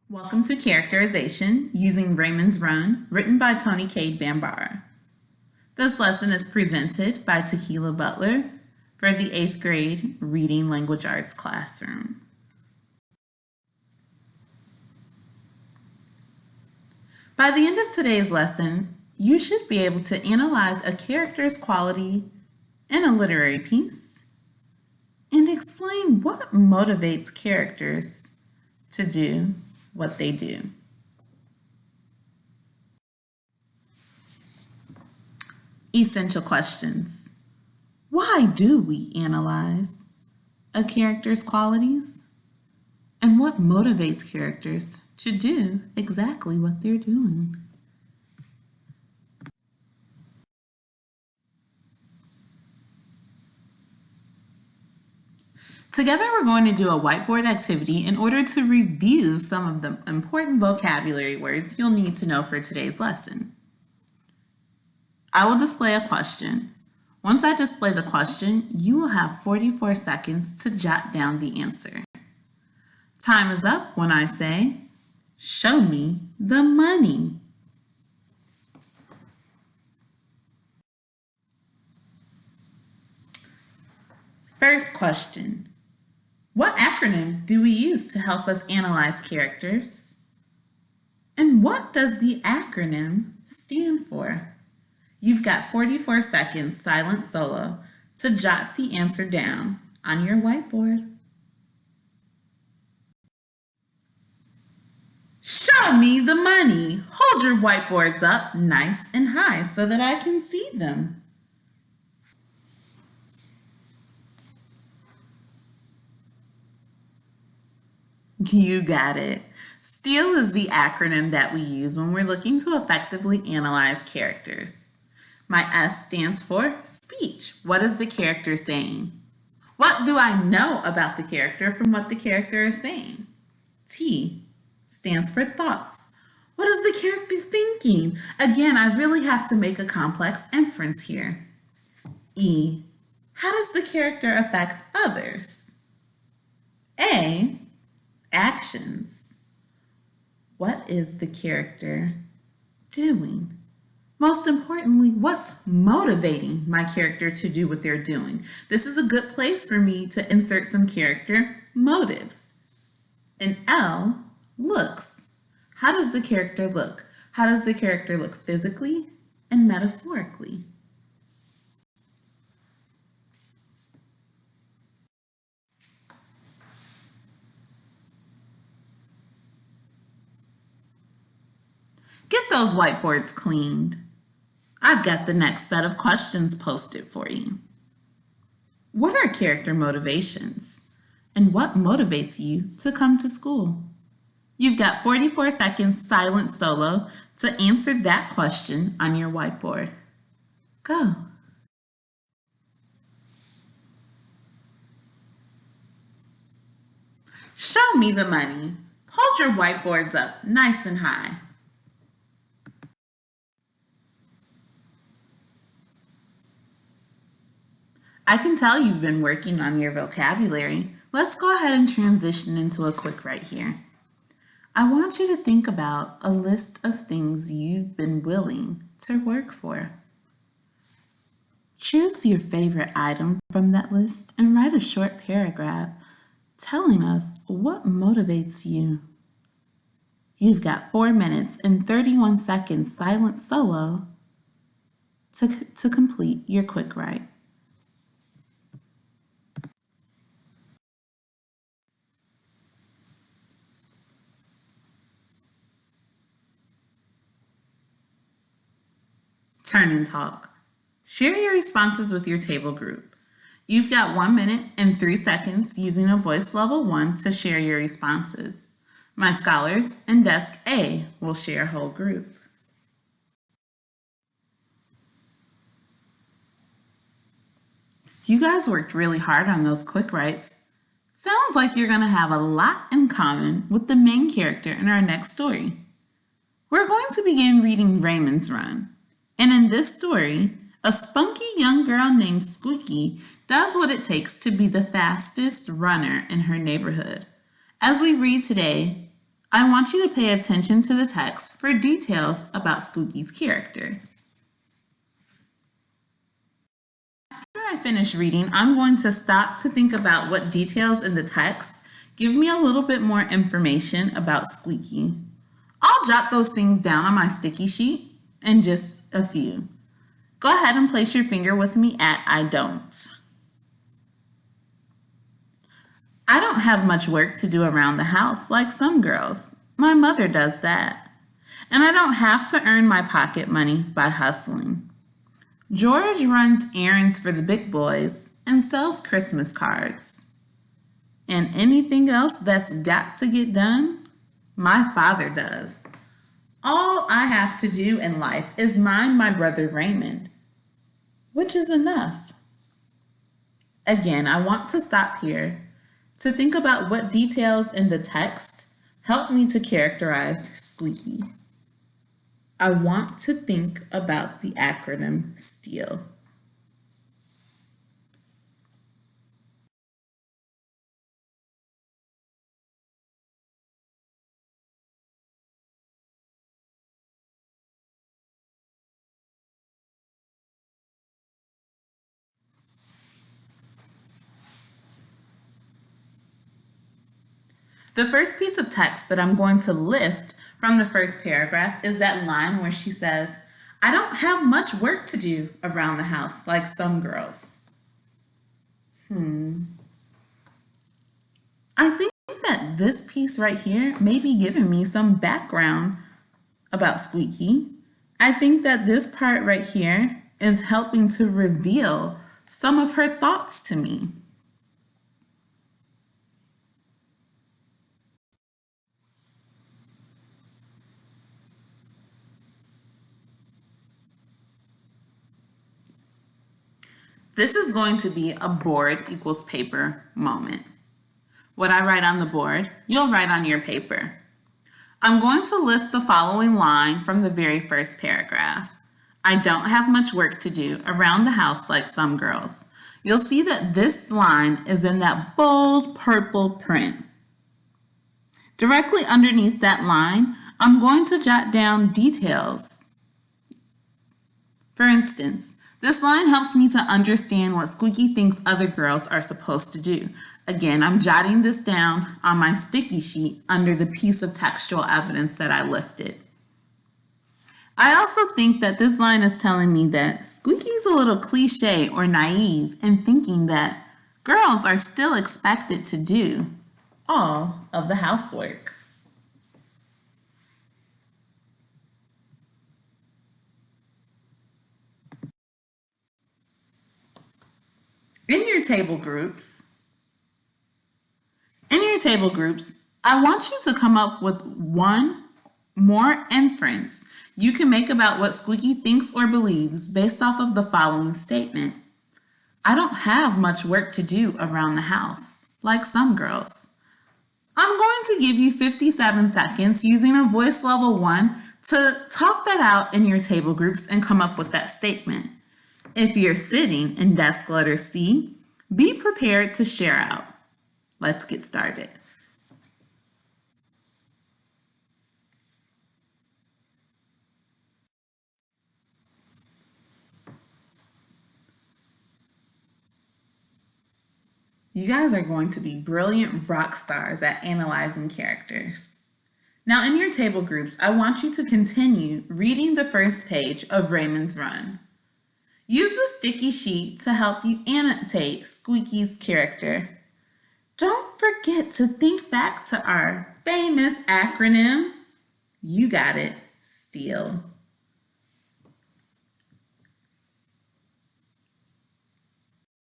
Welcome to Characterization using Raymond's Run, written by Toni, Cade, Bambara. This lesson is presented by Tequila Butler for the 8th grade Reading Language Arts classroom. By the end of today's lesson, you should be able to analyze a character's quality in a literary piece and explain what motivates characters to do what they do. Essential questions. Why do we analyze a character's qualities? And what motivates characters to do exactly what they're doing? Together, we're going to do a whiteboard activity in order to review some of the important vocabulary words you'll need to know for today's lesson. I will display a question. Once I display the question, you will have 44 seconds to jot down the answer. Time is up when I say, "Show me the money." First question. What acronym do we use to help us analyze characters? And what does the acronym stand for? You've got 44 seconds silent solo to jot the answer down on your whiteboard. Show me the money. Hold your whiteboards up nice and high so that I can see them. You got it. STEAL is the acronym that we use when we're looking to effectively analyze characters. My S stands for speech. What is the character saying? What do I know about the character from what the character is saying? T stands for thoughts. What is the character thinking? Again, I really have to make a complex inference here. E, how does the character affect others? A, actions. What is the character doing? Most importantly, what's motivating my character to do what they're doing? This is a good place for me to insert some character motives. And L, looks. How does the character look? How does the character look physically and metaphorically? Get those whiteboards cleaned. I've got the next set of questions posted for you. What are character motivations? And what motivates you to come to school? You've got 44 seconds silent solo to answer that question on your whiteboard. Go. Show me the money. Hold your whiteboards up nice and high. I can tell you've been working on your vocabulary. Let's go ahead and transition into a quick write here. I want you to think about a list of things you've been willing to work for. Choose your favorite item from that list and write a short paragraph telling us what motivates you. You've got 4 minutes and 31 seconds silent solo to complete your quick write. Turn and talk. Share your responses with your table group. You've got 1 minute and 3 seconds using a voice level 1 to share your responses. My scholars in desk A will share whole group. You guys worked really hard on those quick writes. Sounds like you're going to have a lot in common with the main character in our next story. We're going to begin reading Raymond's Run. And in this story, a spunky young girl named Squeaky does what it takes to be the fastest runner in her neighborhood. As we read today, I want you to pay attention to the text for details about Squeaky's character. After I finish reading, I'm going to stop to think about what details in the text give me a little bit more information about Squeaky. I'll jot those things down on my sticky sheet in just a few. Go ahead and place your finger with me at I don't. I don't have much work to do around the house like some girls. My mother does that. And I don't have to earn my pocket money by hustling. George runs errands for the big boys and sells Christmas cards. And anything else that's got to get done, my father does. All I have to do in life is mind my brother Raymond, which is enough. Again, I want to stop here to think about what details in the text help me to characterize Squeaky. I want to think about the acronym STEAL. The first piece of text that I'm going to lift from the first paragraph is that line where she says, I don't have much work to do around the house like some girls. I think that this piece right here may be giving me some background about Squeaky. I think that this part right here is helping to reveal some of her thoughts to me. This is going to be a board equals paper moment. What I write on the board, you'll write on your paper. I'm going to lift the following line from the very first paragraph. I don't have much work to do around the house like some girls. You'll see that this line is in that bold purple print. Directly underneath that line, I'm going to jot down details. For instance, this line helps me to understand what Squeaky thinks other girls are supposed to do. Again, I'm jotting this down on my sticky sheet under the piece of textual evidence that I lifted. I also think that this line is telling me that Squeaky's a little cliche or naive in thinking that girls are still expected to do all of the housework. In your table groups, I want you to come up with one more inference you can make about what Squeaky thinks or believes based off of the following statement. I don't have much work to do around the house, like some girls. I'm going to give you 57 seconds using a voice level 1 to talk that out in your table groups and come up with that statement. If you're sitting in desk letter C, be prepared to share out. Let's get started. You guys are going to be brilliant rock stars at analyzing characters. Now in your table groups, I want you to continue reading the first page of Raymond's Run. Use the sticky sheet to help you annotate Squeaky's character. Don't forget to think back to our famous acronym. You got it, STEAL.